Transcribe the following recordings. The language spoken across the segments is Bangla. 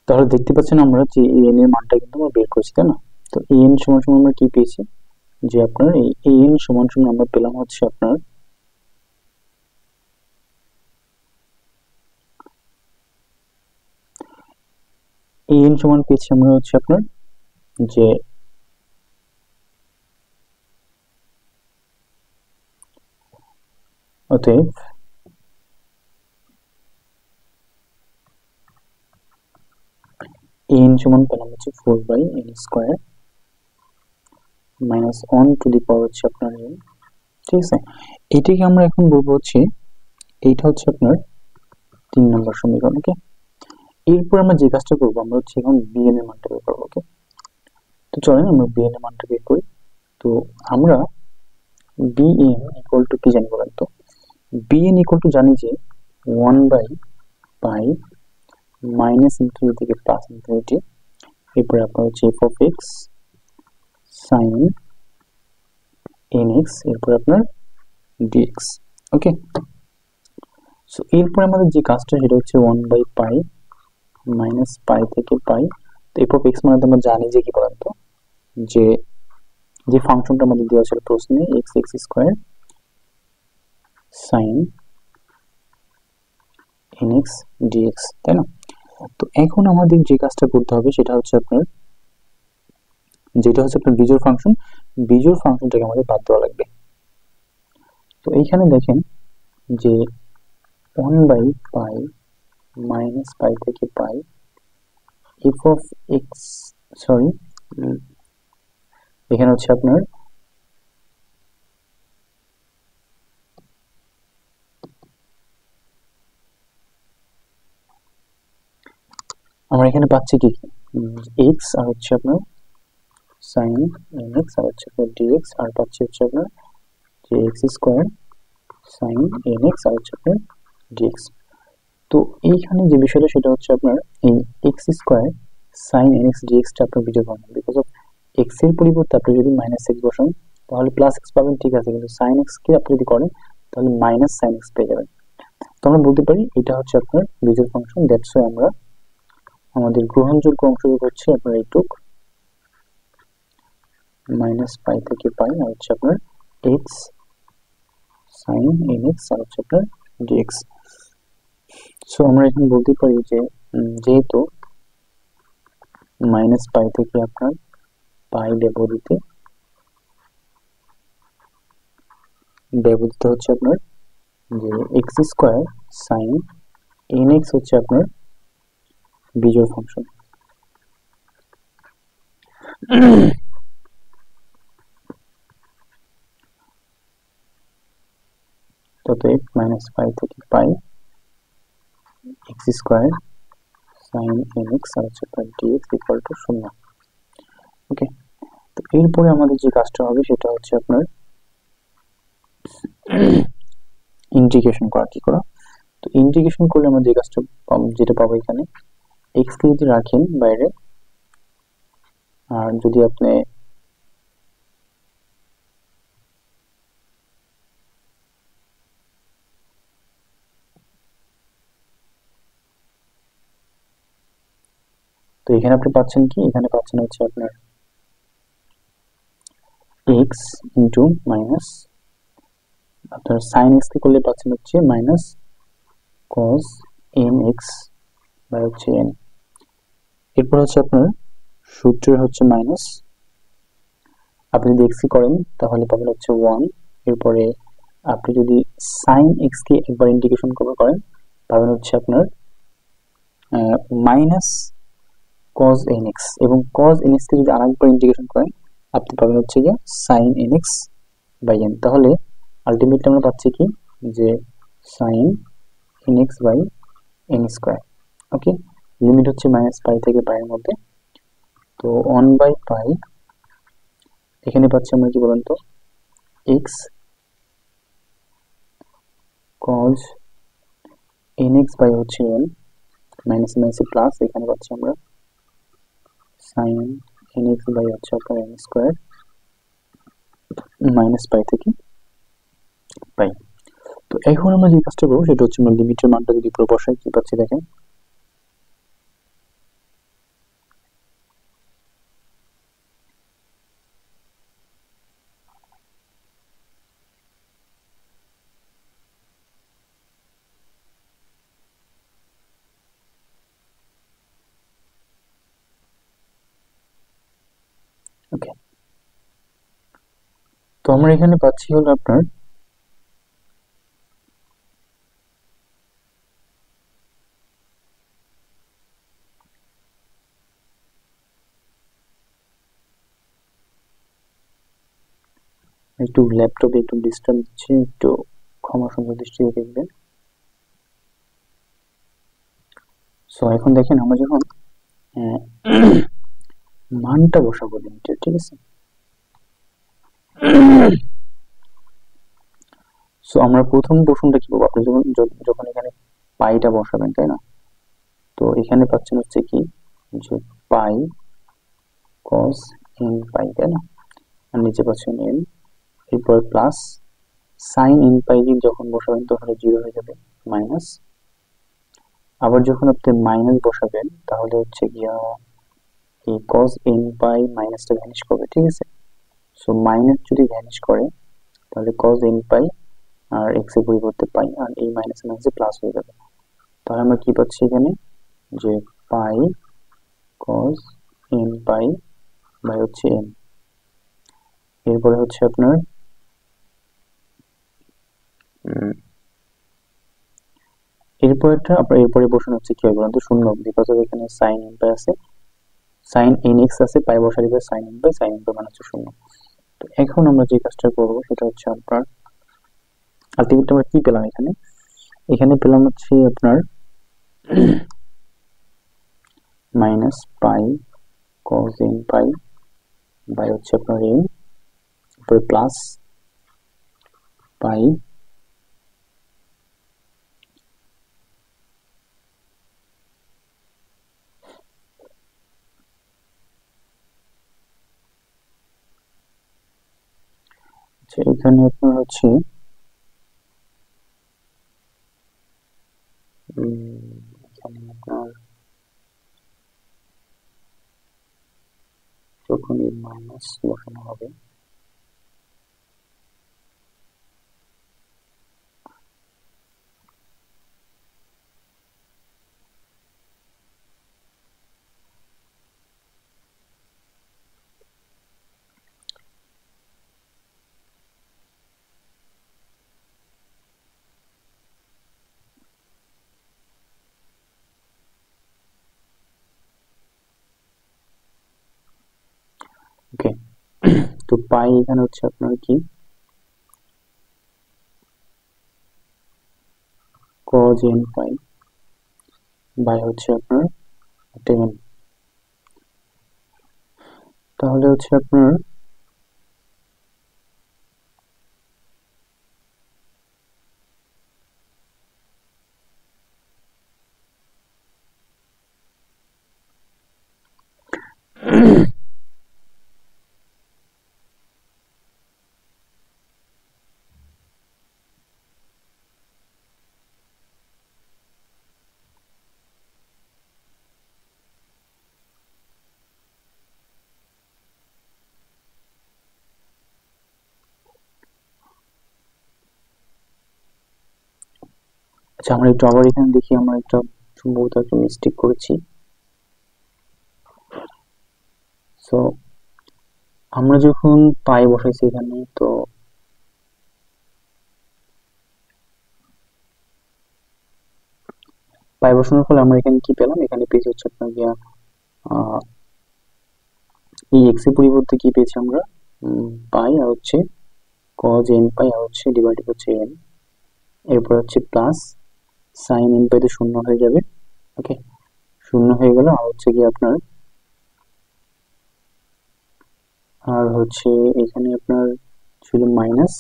তাহলে দেখতে পাচ্ছেন আমরা যে এন এর মানটা কিন্তু আমরা বের করেছি, তাই না? তো এন সমান সমান আমরা কি পেয়েছি, যে আপনার এই এন সমান সমান আমরা পেলাম হচ্ছে আপনার এন সমান পেয়েছি আমরা হচ্ছে আপনার যে অতএব এন সমান পেলাম হচ্ছে 4/n² মাইনাস 1 টু দি পাওয়ার হচ্ছে আপনার n, ঠিক আছে? এটাকে আমরা এখন বলবো হচ্ছে, এইটা হচ্ছে আপনার 3 নম্বর সমীকরণ। ওকে, এরপর আমরা যে কাজটা করবো, আমরা হচ্ছে এখন bn এর মানটা বের করবো। ওকে, তো চলেন আমরা bn এর মানটা বের করি। তো আমরা bn ইকুয়াল টু কি জানি বলেন তো? bn ইকুয়াল টু জানি যে 1/পাই মাইনাস ইনফিনিটি থেকে প্লাস ইনফিনিটি, এরপরে আপনার হচ্ছে f of x sine nx, এরপর আপনার dx। ওকে, সো এরপর আমাদের যে কাজটা সেটা হচ্ছে 1/পাই মাইনাস পাই থেকে পাই। তো এফ অফ এক্স মানে আমরা জানি যে কি বলেন তো, যে যে ফাংশনটা আমাদের দেওয়া ছিল প্রশ্নে x² সাইন nx dx, তাই না? তো এখন আমাদের যে কাজটা করতে হবে সেটা হচ্ছে আপনার, যেটা হচ্ছে আপনার বিজোড় ফাংশন, বিজোড় ফাংশনটাকে আমাদের বাদ দেওয়া লাগবে। তো এইখানে দেখেন যে 1/পাই মাইনাস পাই থেকে পাই এফ অফ এক্স, সরি, এখানে হচ্ছে আপনার আমরা এখানে পাচ্ছি কি এক্স, আর হচ্ছে আপনার সাইন nx, আর হচ্ছে আপনার dx, আর পাচ্ছি হচ্ছে আপনার যে x² সাইন nx, আর হচ্ছে আপনার dx। তো এইখানে যে বিষয়টা সেটা হচ্ছে আপনার এই x² সাইন nx dx টা আপনার বিজোড় ফাংশন, বিকজ অফ x এর পরিবর্তে আপনি যদি মাইনাস x বসান তাহলে প্লাস x পাবেন, ঠিক আছে, কিন্তু সাইন x কে আপনি যদি করেন তাহলে মাইনাস সাইন x পেয়ে যাবেন। তো আমরা বলতে পারি এটা হচ্ছে আপনার বিজোড় ফাংশন, দ্যাটস ওয়াই আমরা আমাদের গ্রহণযোগ্য অংশ হচ্ছে আপনার এইটুক মাইনাস পাই থেকে পাই, আর হচ্ছে আপনার এক্স সাইন nx, আর হচ্ছে আপনার dx। সো আমরা এখন বলতে পারি যে যেহেতু মাইনাস পাই থেকে আপনার পাই ব্যবহৃত হচ্ছে আপনার যে x² সাইন nx হচ্ছে আপনার বিজোড় ফাংশন। অতএব মাইনাস পাই থেকে পাই x² সাইন nx, আর হচ্ছে আপনার dx ইকুয়াল টু 0। ওকে, তো এরপরে আমাদের যে কাজটা হবে সেটা হচ্ছে আপনার ইন্টিগ্রেশন করা। কি করা? তো ইন্টিগ্রেশন করলে আমরা যে কাজটা যেটা পাবো এখানে, x কে যদি রাখেন বাইরে, আর যদি আপনি তো এখানে আপনি পাচ্ছেন কি, এখানে পাচ্ছেন হচ্ছে আপনার x ইন্টু মাইনাস আপনার সাইন x কে করলে পাচ্ছেন হচ্ছে মাইনাস কস nx বাই হচ্ছে n। এরপর হচ্ছে আপনার সূত্র হচ্ছে মাইনাস, আপনি যদি x কে করেন তাহলে পাবেন হচ্ছে 1। এরপরে আপনি যদি সাইন x কে একবার ইন্টিগ্রেশন করেন পাবেন হচ্ছে আপনার মাইনাস cos nx, এবং cos nx কে যদি আরেকবার ইন্টিগ্রেশন করেন আপনি পাবেন হচ্ছে গিয়ে sin nx বাই n। তাহলে আলটিমেটলি আমরা পাচ্ছি কি, যে sin nx by n²। Okay, limit হচ্ছে মাইনাস পাই থেকে পাই এর মধ্যে। তো 1/পাই এখানে পাচ্ছি আমরা কি বলেন তো, x cos nx বাই হচ্ছে n, মাইনাস মাইনাস প্লাস, এখানে পাচ্ছি আমরা sin nx বাই হচ্ছে আপনার n² মাইনাস পাই থেকে পাই। তো এখন আমরা যে কাজটা করবো সেটা হচ্ছে আমরা লিমিটের মানটা যদি পুরো বসাই কি পাচ্ছি দেখেন, তো আমরা এখানে পাচ্ছি হলো আপনার একটু ল্যাপটপে একটু ডিস্টার্ব দিচ্ছে, একটু ক্ষমা সুন্দর দৃষ্টিতে দেখবেন। সো এখন দেখেন আমরা যখন মানটা বসাবো লিমিটের, ঠিক আছে। সো আমরা প্রথম প্রশ্নটা কি পাবো, আপনি যখন যখন এখানে পাইটা বসাবেন, তাই না? তো এখানে পাচ্ছেন হচ্ছে কি যে পাই কস এন পাই, তাই না? আর নিচে পাচ্ছেন এন, এরপর প্লাস সাইন এন পাই যখন বসাবেন তখন 0 হয়ে যাবে, মাইনাস, আবার যখন আপনি মাইনাস বসাবেন তাহলে হচ্ছে গিয়া এই কস এন পাই মাইনাসটা ভ্যানিশ করবে, ঠিক আছে। সো মাইনাস যদি ভ্যানিশ করে তাহলে কস এন পাই আর এক্স এর পরিবর্তে পাই, আর এই মাইনাস মাইনাসে প্লাস হয়ে যাবে। তাহলে আমরা কি পাচ্ছি এখানে যে পাই কস এন পাই বাই হচ্ছে এন। এরপরে হচ্ছে আপনার এরপরটা আপনার এরপরে বসানো হচ্ছে কি হবে বলুন তো, শূন্য, বিকজ এখানে সাইন এন পাই আছে, সাইন এন এক্স আছে, পাই বসা দিবে সাইন এন পাই মানে হচ্ছে শূন্য। তো এখন আমরা যে কাজটা করবো সেটা হচ্ছে আপনার আলটিমেটলি আমরা কি পেলাম এখানে, এখানে পেলাম হচ্ছে আপনার minus pi cos n pi by হচ্ছে আপনার এন, তারপরে প্লাস পাই আচ্ছা, এখানে আপনার হচ্ছে এখানে আপনার যখন এই মাইনাস বসানো হবে ওকে। তো পাই এখানে হচ্ছে আপনার কি cos n পাই বাই হচ্ছে আপনার 10, তাহলে হচ্ছে আপনার আচ্ছা আমরা একটু আবার এখানে দেখি, আমরা একটা সম্ভবত একটা মিস্টেক করেছি। সো আমরা যখন পাই বসাইছি এখানে, তো পাই বসানোর ফলে আমরা এখানে কি পেলাম, এখানে পেয়েছি হচ্ছে আপনার গিয়া এই এক্স এর পরিবর্তে কি পেয়েছি আমরা, পাই আর হচ্ছে cos n পাই আর হচ্ছে ডিভাইডেড হচ্ছে n, এরপর হচ্ছে প্লাস সাইন n পাই তো শূন্য হয়ে যাবে, ওকে, শূন্য হয়ে গেল, আর হচ্ছে কি আপনার আর হচ্ছে এখানে আপনার ছিল মাইনাস।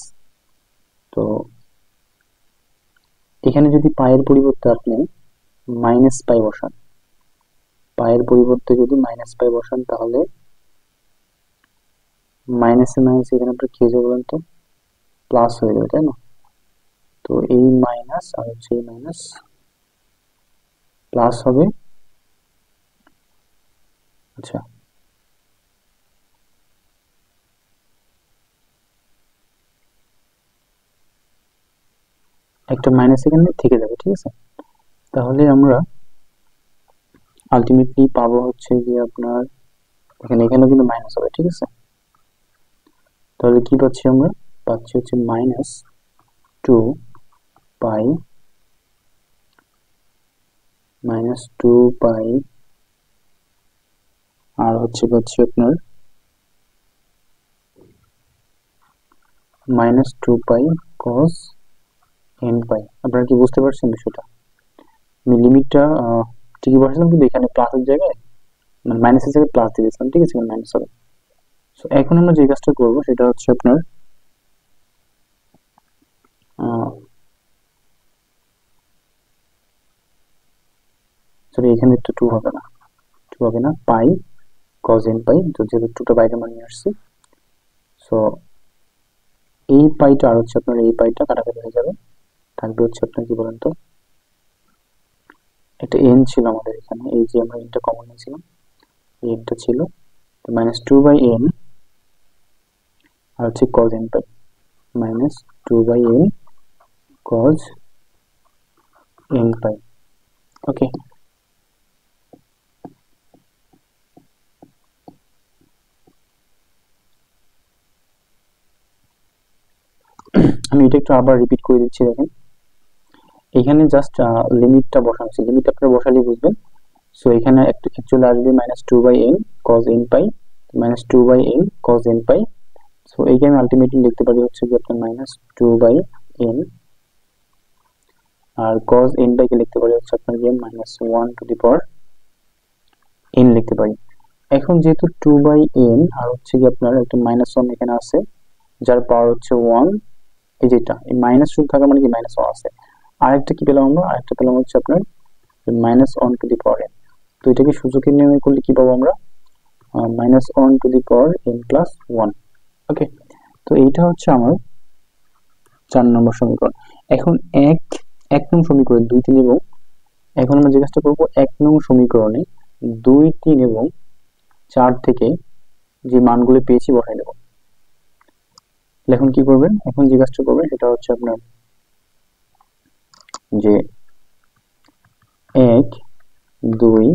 তো এখানে যদি পায়ের পরিবর্তে আপনি মাইনাস পাই বসান, পায়ের পরিবর্তে যদি মাইনাস পাই বসান তাহলে মাইনাসে মাইনাস এখানে আপনার কি হয়ে যাবে তো প্লাস হয়ে যাবে, তাই না? তো এই মাইনাস আর হচ্ছে এই মাইনাস প্লাস হবে। আচ্ছা, একটা মাইনাস এখানে থেকে যাবে, ঠিক আছে। তাহলে আমরা আলটিমেটলি পাবো হচ্ছে যে আপনার এখানে এখানেও কিন্তু মাইনাস হবে, ঠিক আছে। তাহলে কি পাচ্ছি আমরা? পাচ্ছি হচ্ছে -2 পাই আর হচ্ছে পাচ্ছি আপনার -2 পাই cos n পাই। আপনারা কি বুঝতে পারছেন বিষয়টা? আমি লিমিটটা ঠিকই বসালাম, কিন্তু এখানে প্লাসের জায়গায় মানে মাইনাসের জায়গায় প্লাস দিয়ে দিয়েছিলাম, ঠিক আছে? মাইনাস হবে। সো এখন আমরা যে কাজটা করবো সেটা হচ্ছে আপনার সরি, এখানে তো 2 হবে না, পাই cos n পাই, তো যেহেতু 2টা বাইরে মান নিয়ে আসছি, সো এই পাইটা আর হচ্ছে আপনার এই পাইটা কাটাকাটি হয়ে যাবে, থাকবে হচ্ছে আপনার কি বলেন তো, একটা n ছিল আমাদের এখানে, এই যে আমরা nটা কমন নিয়েছিলাম, এই nটা ছিল, তো -2/n আর হচ্ছে cos n পাই, -2/n cos n পাই। ওকে, আমি এটা একটু আবার রিপিট করে দিচ্ছি, দেখেন এখানে জাস্ট লিমিটটা বসানো আছে, লিমিট আপনারা বসালেই বুঝবেন। সো এখানে অ্যাকচুয়ালি আসবে -2/n cos n পাই, -2/n cos n পাই। সো এইখানে আলটিমেটলি লিখতে পারি হচ্ছে কি আপনার -2/n, আর cos n পাই কে লিখতে পারি হচ্ছে আপনার যে -1/n লিখতে পারি। এখন যেহেতু 2/n আর হচ্ছে কি আপনার একটা -1 এখানে আছে, যার পাওয়ার হচ্ছে 1, এই যেটা এই মাইনাস শুধু থাকা মানে কি -1 আছে। আরেকটা কি পেলাম আমরা? আরেকটা পেলাম হচ্ছে আপনার -1/n। তো এটাকে সূচকের নিয়মে করলে কি পাবো আমরা? -1/n+1। ওকে, তো এইটা হচ্ছে আমার 4 নম্বর সমীকরণ। এখন এক নং সমীকরণ 2, 3 এবং এখন আমরা যে কাজটা করবো 1 নং সমীকরণে 2, 3 এবং 4 থেকে যে মানগুলো পেয়েছি বসাই দেবো। এখন কি করবেন? এখন যে কাজটা করবেন সেটা হচ্ছে আপনার যে 1, 2,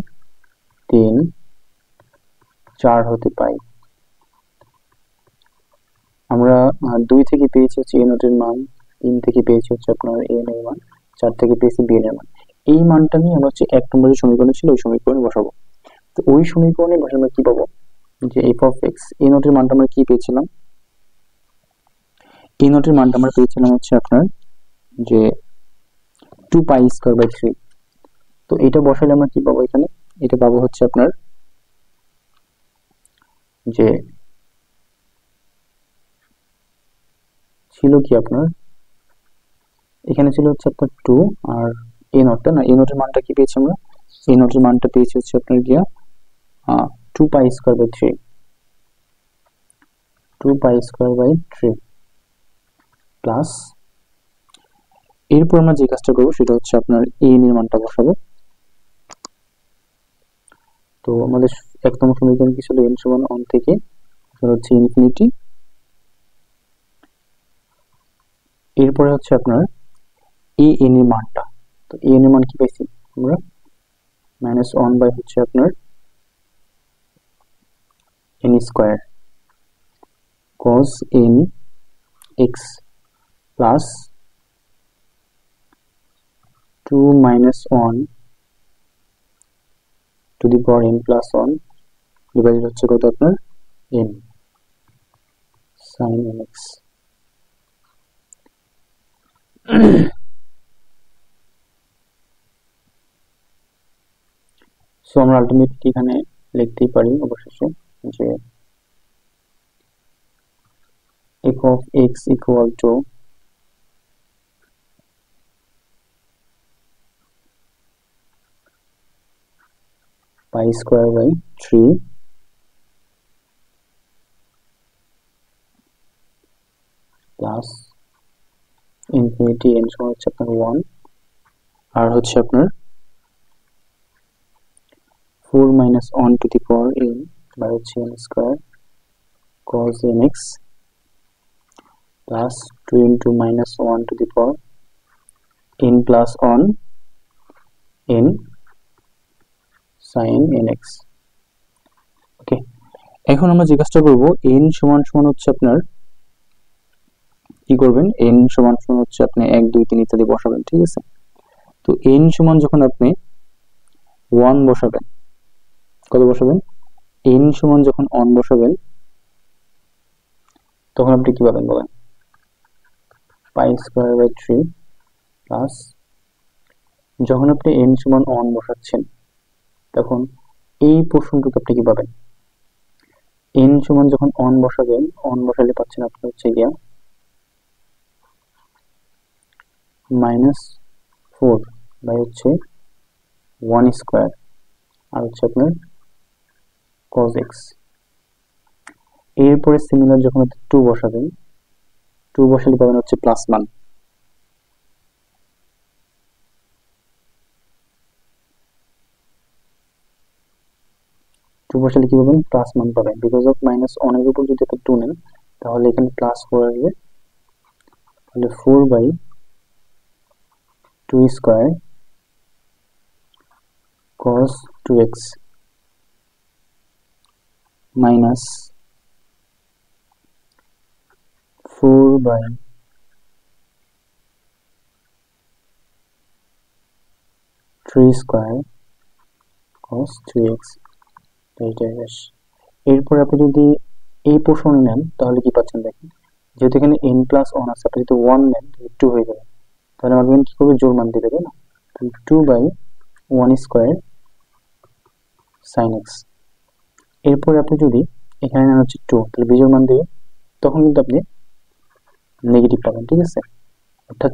3, 4 হতে পাই আমরা 2 থেকে পেয়েছি হচ্ছে a নোটের মান, 3 থেকে পেয়েছি হচ্ছে আপনার a এর মান, 4 থেকে পেয়েছি b এর মান। এই মানটা নিয়ে আমরা হচ্ছে 1 নম্বরের সমীকরণ ছিল ওই সমীকরণে বসাবো। তো ওই সমীকরণে বসে আমরা কি পাবো? যে f of x, a নোটের মানটা আমরা কি পেয়েছিলাম? a নোটের মানটা আমরা পেয়েছিলাম হচ্ছে আপনার যে 2π²/3। তো এটা বসালে আমরা কি পাবো এখানে? এটা পাবো হচ্ছে আপনার যে ছিল কি আপনার এখানে ছিল হচ্ছে আপনার 2 আর a নোটটা না, a নোটের মানটা কি পেয়েছি আমরা? a নোটের মানটা পেয়েছি হচ্ছে আপনার গিয়া 2π²/3, 2π²/3 প্লাস, এরপর আমরা যে কাজটা করবো সেটা হচ্ছে আপনার a এর মানটা বসাবো। তো আমাদের 1 নম্বর সমীকরণ কি ছিল? n সমান 1 থেকে হচ্ছে ইনফিনিটি। এরপরে হচ্ছে আপনার a n এর মানটা, তো a n এর মান কি পাইছি আমরা? -1 বাই হচ্ছে আপনার n² cos n x plus 2 - 1 to the power n+1 divided হচ্ছে কত আপনার n sin nx। সো আমরা আলটিমেটলি এখানে লিখতেই পারি অবশেষে যে f of x equal to π²/3 plus infinity n সমান হচ্ছে আপনার 1 আর হচ্ছে আপনার 4 - 1 to the power n by হচ্ছে n² cos nx plus 2 into -1 to the power n+1 n sin nx। ওকে, এখন আমরা যে কাজটা করবো n সমান সমান হচ্ছে আপনার কি করবেন, n সমান সমান হচ্ছে আপনি 1 2 3 ইত্যাদি বসাবেন, ঠিক আছে। তো n সমান যখন আপনি 1 বসাবেন, কত বসাবেন, n সমান যখন 1 বসাবেন তখন আপনি কি পাবেন বলেন, পাই স্কয়ার বাই 3 প্লাস, যখন আপনি n সমান 1 বসাচ্ছেন তখন এই পোর্শনটুকু আপনি কি পাবেন, n সমান যখন 1 বসাবেন, 1 বসালে পাচ্ছেন আপনি হচ্ছে গিয়া -4 বাই হচ্ছে 1 স্কয়ার আর হচ্ছে আপনার cos x। এরপরে সিমিলার যখন আপনি 2 বসাবেন, 2 বসালে পাবেন হচ্ছে প্লাস মান, টু বসালে কি পাবেন, প্লাস মান পাবেন। বিকজ অফ -1 এর উপর যদি আপনি 2 নেন তাহলে এখানে +4 আসবে, তাহলে 4 by 2 square cos 2x minus 4 by 3 square cos 2x। এরপর আপনি যদি এই পোর্শন নেন তাহলে কি পাচ্ছেন দেখেন, যেহেতু এখানে n+1 আছে, আপনি যদি 1 নেন তাহলে 2 হয়ে যাবে, তাহলে আমাদের কি করবে, জোড় মান দিবে, তাই না। 2 বাই 1 স্কয়ার sin x। এরপরে আপনি যদি এখানে নেন হচ্ছে 2, তাহলে বিজোড় মান দিবে, তখন কিন্তু আপনি নেগেটিভ পাবেন, ঠিক আছে। অর্থাৎ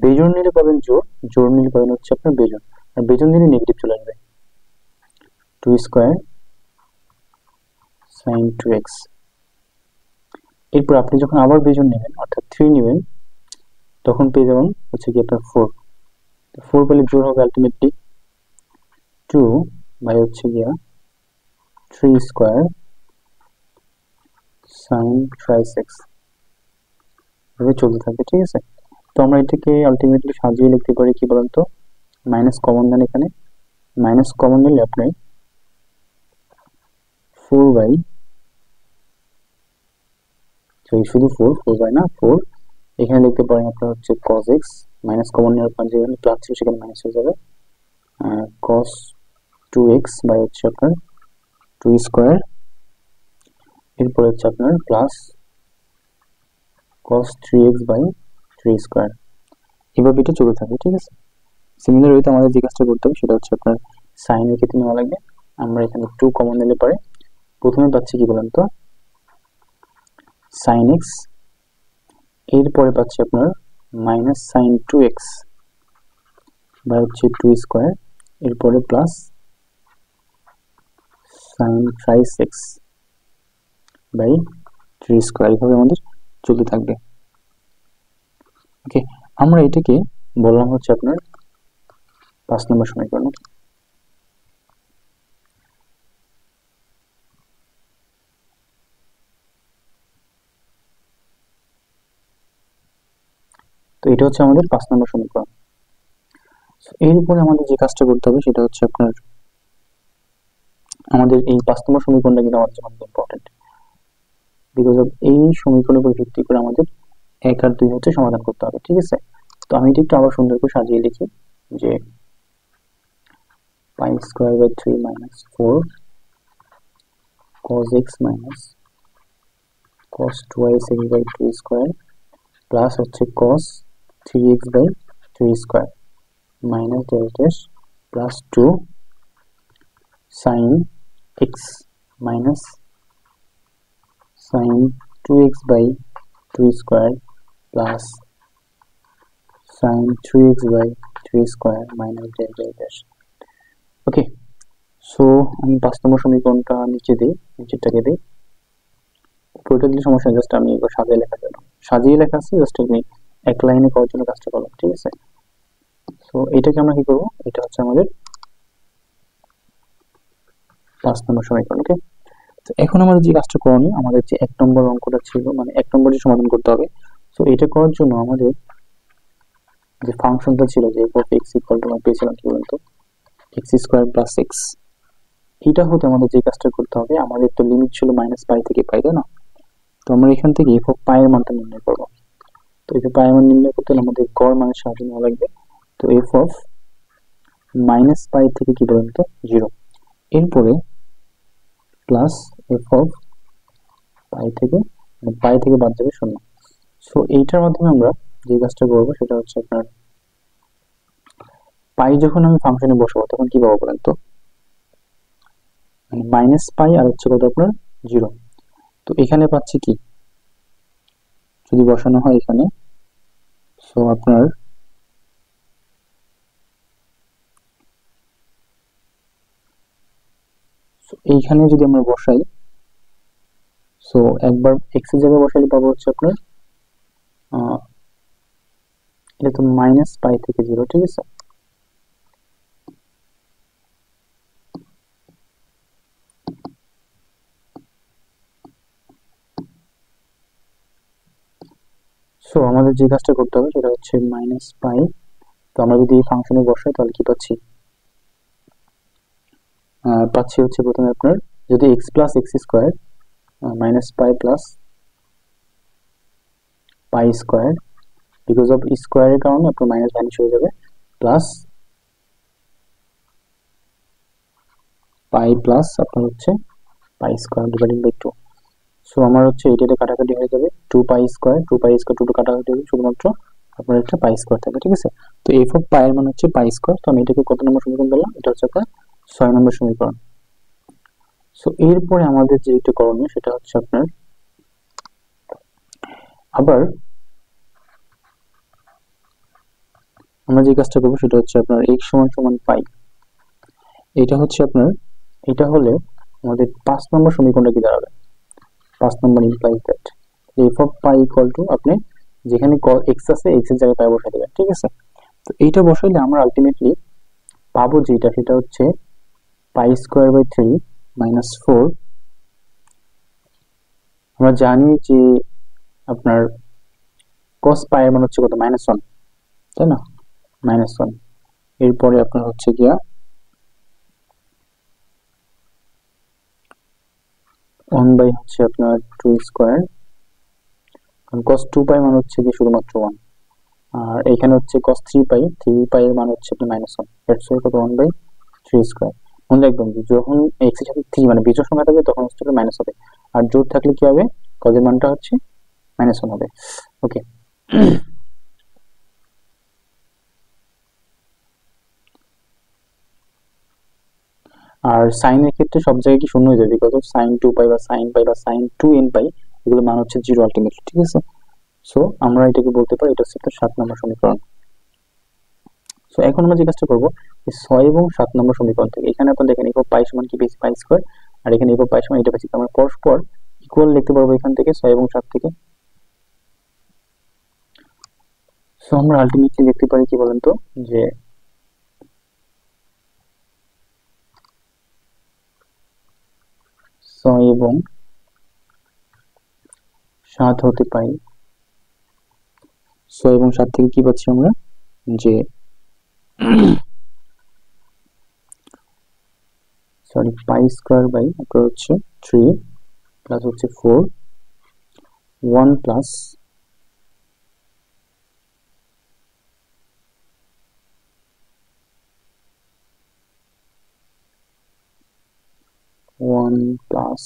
বেজোড় নিলে পাবেন জোড়, জোড় নিলে পাবেন হচ্ছে আপনার বেজোড়, আর বেজোড় নিলে নেগেটিভ চলে আসবে, 2 স্কয়ার sin 2x। এরপর আপনি যখন আবার বেজোড় নেবেন অর্থাৎ 3 নেবেন তখন পেয়ে যাবেন হচ্ছে কি আপনার 4, 4 পেলে জোড় হবে আলটিমেটলি 2 বাই হচ্ছে গিয়া 3 স্কয়ার sin thrice x, এভাবে চলতে থাকবে, ঠিক আছে। তো আমরা এটাকে আলটিমেটলি সাজিয়ে লিখতে পারি কি বলেন তো, মাইনাস কমন নেন, এখানে মাইনাস কমন নিলে আপনি 4 বাই, শুধু 4 বাই না 4, এখানে লিখতে পারেন আপনার হচ্ছে cos x, মাইনাস কমন নেওয়ার পর যেখানে প্লাস ছিল সেখানে মাইনাস হয়ে যাবে, cos 2x বাই হচ্ছে আপনার 2 স্কয়ার, এরপর হচ্ছে আপনার plus cos 3x by 3 square, এভাবে এটা চলতে থাকবে, ঠিক আছে। সিমিলার ওয়েতে আমাদের যে কাজটা করতে হবে সেটা হচ্ছে আপনার সাইন এর ক্ষেত্রে নেওয়া লাগবে। আমরা এখানে 2 কমন নিলে পারে প্রথমে পাচ্ছি কি বলেন তো, sin x, এরপরে পাচ্ছি আপনার মাইনাস sin 2x বাই হচ্ছে 2 স্কয়ার, এরপরে plus sin thrice x by 3 square, এইভাবে আমাদের চলতে থাকবে। ওকে, আমরা এটাকে বললাম হচ্ছে আপনার 5 নম্বর সমীকরণ। তো এটা হচ্ছে আমাদের 5 নম্বর সমীকরণ। এরপরে আমাদের যে কাজটা করতে হবে সেটা হচ্ছে আপনার আমাদের এই 5 নম্বর সমীকরণটা কিন্তু আমাদের জন্য ইম্পর্টেন্ট, বিকজ অফ এই সমীকরণের উপর ভিত্তি করে আমাদের 1 আর 2 হচ্ছে সমাধান করতে হবে, ঠিক আছে। তো আমি এটা একটু আবার সুন্দর করে সাজিয়ে লিখি যে pi square by 3 minus 4 cos x minus cos 2x by 2 square plus হচ্ছে cos 3x by 3 square minus delta s plus 2 sin x minus sin 2x by 2 square plus sin 3x by 3 square minus delta dash। Okay, so আমি 5 নম্বর সমীকরণটা নিচে দিই, নিচেরটাকে দিই, উপরেটা দিলে সমস্যা নেই, জাস্ট আমি এবার সাজিয়ে লেখা দিলাম, সাজিয়ে লেখা আছে, জাস্ট আমি এক লাইনে করার জন্য কাজটা করলাম, ঠিক আছে। সো এটাকে আমরা কি করবো, এটা হচ্ছে আমাদের 5 নম্বর সমীকরণ। ওকে, তো এখন আমাদের যে কাজটা করণীয়, আমাদের যে 1 নম্বর অঙ্কটা ছিল, মানে 1 নম্বর যে সমাধান করতে হবে, সো এটা করার জন্য আমাদের যে ফাংশনটা ছিল যে f of x equal to আমরা পেয়েছিলাম কি বলতো, x স্কয়ার প্লাস x, এটা হতে আমাদের যে কাজটা করতে হবে, আমাদের তো লিমিট ছিল -π থেকে π, তাই না। তো আমরা এখান থেকে f of π এর মানটা নির্ণয় করব। এই পায়ের মান নির্ণয় করতে হলে আমাদের গড় মানের সাহায্য নেওয়া লাগবে। তো এফ অফ মাইনাস পাই থেকে কি বলেন তো 0, এরপরে প্লাস এফ অফ পাই থেকে বাদ যাবে 0। সো এইটার মাধ্যমে আমরা যে কাজটা করবো সেটা হচ্ছে আপনার পাই যখন আমি ফাংশনে বসাবো তখন কি পাবো বলেন তো, মানে মাইনাস পাই আর হচ্ছে কত আপনার 0। তো এখানে পাচ্ছি কি, যদি বসানো হয় এখানে, সো আপনার এইখানে যদি আমরা বসাই, সো একবার এক্স এর জায়গায় বসালে পাবো হচ্ছে আপনার এটা তো মাইনাস পাই থেকে 0, ঠিক আছে। সো আমাদের যে কাজটা করতে হবে সেটা হচ্ছে মাইনাস পাই। তো আমরা যদি এই ফাংশনে বসাই তাহলে কি পাচ্ছি, পাচ্ছি হচ্ছে প্রথমে আপনার যদি x plus x square minus pi plus pi square, because of স্কোয়ারের কারণে আপনার মাইনাস ভ্যানিশ হয়ে যাবে, প্লাস পাই প্লাস আপনার হচ্ছে pi square dividing by 2। So আমার হচ্ছে এটা কাটাকাটি হয়ে যাবে, 2 পাই স্কোয়ার 2 কাটাকাটি হবে, শুধুমাত্র আপনার একটা পাই স্কোয়ার থাকবে, ঠিক আছে। তো এফ অফ পাই এর মান হচ্ছে পাই স্কোয়ার। তো আমি এটাকে কত নম্বর সমীকরণ বললাম, এটা হচ্ছে আপনার 6 নম্বর সমীকরণ। সো এরপরে আমাদের যে একটা করণীয় সেটা হচ্ছে আপনার আবার আমরা যে কাজটা করবো সেটা হচ্ছে আপনার x সমান সমান পাই, এটা হচ্ছে আপনার, এটা হলে আমাদের 5 নম্বর সমীকরণটা কি দাঁড়াবে, 5 নম্বর implies that F of pi equal to আপনি যেখানে এক্স আছে এক্স এর জায়গায় পাই বসাই দেবেন, ঠিক আছে। তো এইটা বসাইলে আমরা আলটিমেটলি পাবো যেটা সেটা হচ্ছে পাই স্কোয়ার বাই 3 মাইনাস 4। আমরা জানি যে আপনার কস পাই এর মান হচ্ছে কত, -1, তাই না, -1। এরপরে আপনার হচ্ছে গিয়া 1 বাই হচ্ছে আপনার 2 স্কোয়ার, কারণ cos 2 পাই মান হচ্ছে কি শুধুমাত্র 1, আর এখানে হচ্ছে cos 3 পাই এর মান হচ্ছে আপনার -1, দ্যাটস ওয়াই কত 1 বাই 3 স্কোয়ার। মনে রাখবেন যে যখন x এর সাথে 3 মানে বিজোড় সংখ্যা থাকবে তখন হচ্ছে মাইনাস হবে, আর জোড় থাকলে কি হবে, cos এর মানটা হচ্ছে -1 হবে। ওকে, আর সাইন এর ক্ষেত্রে সব জায়গায় কি শূন্য হয়ে যাবে, বিকজ অফ sin 2 পাই বা sin পাই বা sin 2n পাই এগুলো মান হচ্ছে 0 আলটিমেটলি, ঠিক আছে। সো আমরা এটাকে বলতে পারি এটা হচ্ছে 7 নম্বর সমীকরণ। সো এখন আমরা যে কাজটা করবো 6 এবং 7 নম্বর সমীকরণ থেকে, এখানে আপনারা দেখেন এফ অফ পাই সমান কি পেয়েছি পাই স্কয়ার, আর এখানে এফ অফ পাই সমান এটা পেয়েছি, আমরা পরস্পর ইকুয়াল লিখতে পারবো এখান থেকে 6 এবং 7 থেকে। সো আমরা আলটিমেটলি লিখতে পারি কি বলেন তো, যে 6 এবং 7 হতে পাই, 6 এবং 7 থেকে কি পাচ্ছি আমরা, যে সরি পাই স্কয়ার বাই আপনার হচ্ছে 3 প্লাস হচ্ছে 4 1 plus 1 plus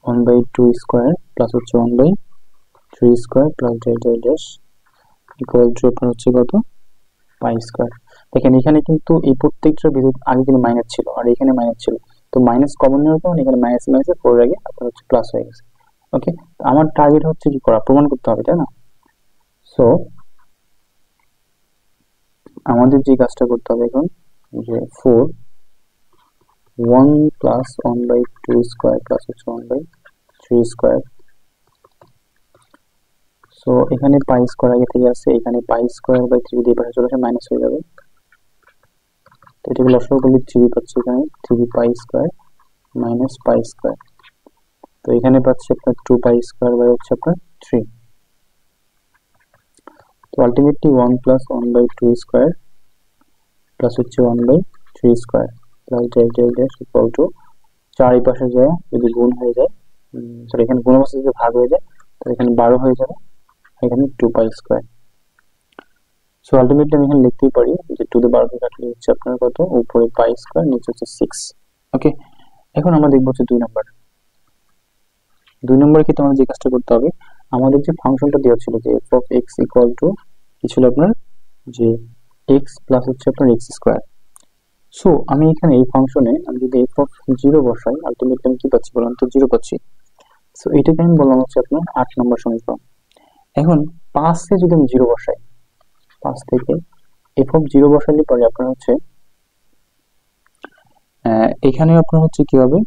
1 by 2 square plus হচ্ছে 1 by 3 square plus delta dash equal to আপনার হচ্ছে কত পাই স্কয়ার। দেখেন এখানে কিন্তু এই প্রত্যেকটার ভিতর আগে কিন্তু মাইনাস ছিল আর এখানে মাইনাস ছিল, তো মাইনাস কমন নেওয়ার কারণে এখানে মাইনাস মাইনাস 4 এর আগে আপনার হচ্ছে প্লাস হয়ে গেছে। ওকে, আমার টার্গেট হচ্ছে কি করা, প্রমাণ করতে হবে, তাই না। সো আমাদের যে কাজটা করতে হবে এখন, যে 4 1 প্লাস 1 বাই 2 স্কয়ার প্লাস হচ্ছে 1 বাই 3 স্কয়ার। সো এখানে পাই স্কয়ার আগে থেকে আছে, এখানে পাই স্কয়ার বাই 3 দিয়ে পাশে চলে আসে মাইনাস হয়ে যাবে, তো এটাকে লসাগু করলে 3 পাচ্ছি, এখানে 3 pi square minus pi square. তো এখানে পাচ্ছি আপনার 2 পাই স্কয়ার বাই হচ্ছে আপনার 3। তো ultimately 1 plus 1 by 2 square plus হচ্ছে 1 by 3 square plus delta dash equal to 4 এই পাশে যায় যদি গুণ হয়ে যায়, সরি এখানে গুণ অবস্থা যদি ভাগ হয়ে যায় তো এখানে 12 হয়ে যাবে, এখানে 2π²। সো আলটিমেটলি আমি এখানে লিখতেই পারি যে 2 কাটলে হচ্ছে আপনার কত, উপরে π², নিচে হচ্ছে 6। ওকে, এখন আমরা দেখবো হচ্ছে 2 নম্বর ক্ষেত্রে আমাদের যে কাজটা করতে হবে, আমাদের যে ফাংশনটা দেওয়া ছিল যে f(x) ইকুয়াল টু কি ছিল আপনার, যে x প্লাস হচ্ছে আপনার x²। সো আমি এখানে এই ফাংশনে আমি যদি f(0) বসাই, আলটিমেটলি আমি কি পাচ্ছি বলুন তো, 0 পাচ্ছি। সো এটাকে আমি বললাম হচ্ছে আপনার 8 নম্বর সমীকরণ। এখন 5 যদি আমি 0 বসাই, 5 থেকে f(0) বসাইলে পরে আপনার হচ্ছে এখানে আপনার হচ্ছে কি হবে,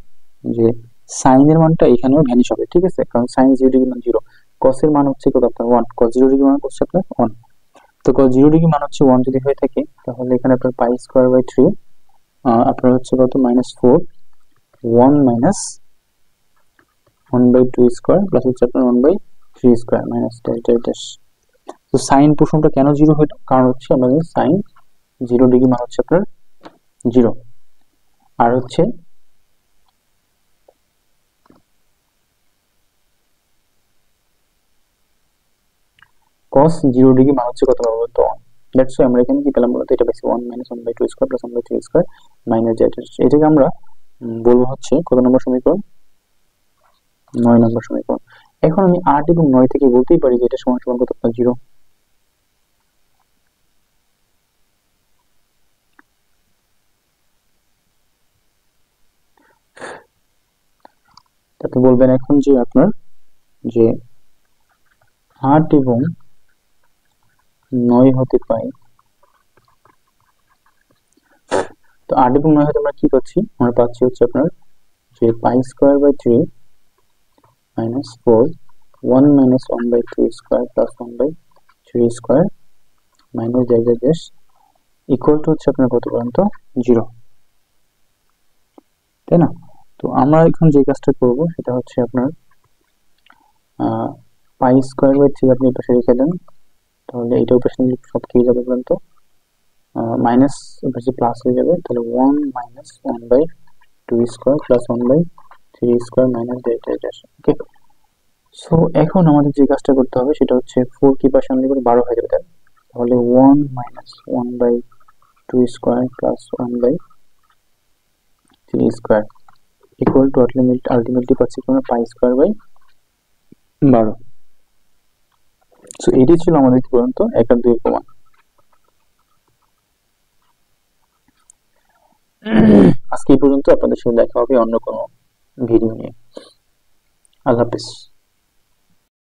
যে সাইনের মানটা এখানেও ভ্যানিশ হবে, ঠিক আছে, কারণ সাইন 0 ডিগ্রি মান 0, কসের মান হচ্ছে কত আপনার 1, cos 0 ডিগ্রি মান হচ্ছে আপনার 1। তো cos 0 ডিগ্রি মান হচ্ছে 1 যদি হয়ে থাকে, তাহলে এখানে আপনার π²/3 আপনার হচ্ছে কত, -4, 1 মাইনাস 1/2² প্লাস হচ্ছে আপনার 1/3² মাইনাস ডেল্টা ড্যাশ। তো সাইন পোর্শনটা কেন 0 হলো, কারণ হচ্ছে আমরা জানি সাইন 0 ডিগ্রি মান হচ্ছে আপনার 0, আর হচ্ছে cos 0 ডিগ্রি মান হচ্ছে কত পাবো তো 1। দ্যাটস ওয়াই আমরা এখানে কি পেলাম বলতো, এটা পেয়েছি 1 মাইনাস 1/2² প্লাস 1/3² মাইনাস ডেল্টা। এটাকে আমরা বলবো হচ্ছে কত নম্বর সমীকরণ, 9 নম্বর সমীকরণ। এখন আমি 8 এবং 9 থেকে বলতেই পারি যে এটা সমান সমান কত আপনার 0। তারপর বলবেন এখন যে আপনার যে 8 এবং 9 হতে পাই, তো 8 এবং 9 হতে আমরা কি পাচ্ছি, আমরা পাচ্ছি হচ্ছে আপনার যে π²/3 minus 4, 1 minus 1/2² plus 1/3² minus delta dash equal to হচ্ছে আপনার কত পর্যন্ত 0, তাই না? তো আমরা এখন যে কাজটা করব সেটা হচ্ছে আপনার π²/3 আপনি পাশে রেখে দেন, তাহলে এইটাও পাশে নিলে সব কি যাবে পর্যন্ত মাইনাস পাশে প্লাস হয়ে যাবে, তাহলে 1 minus 1/2² plus 1/3² minus delta dash. Okay, so এখন আমাদের যে কাজটা করতে হবে সেটা হচ্ছে 4 কি পাশে আনলে 12 হয়ে যাবে, তাহলে 1 minus 1/2² plus 1/3² equal to ultimately পাচ্ছি তোমরা π²/12। সো এটাই ছিল আমাদের কি পর্যন্ত 1 আর 2 এর প্রমাণ। আজকে এই পর্যন্ত, আপনাদের সাথে দেখা হবে অন্য কোনো ভিডিও নিয়ে। আল্লাহ হাফেজ।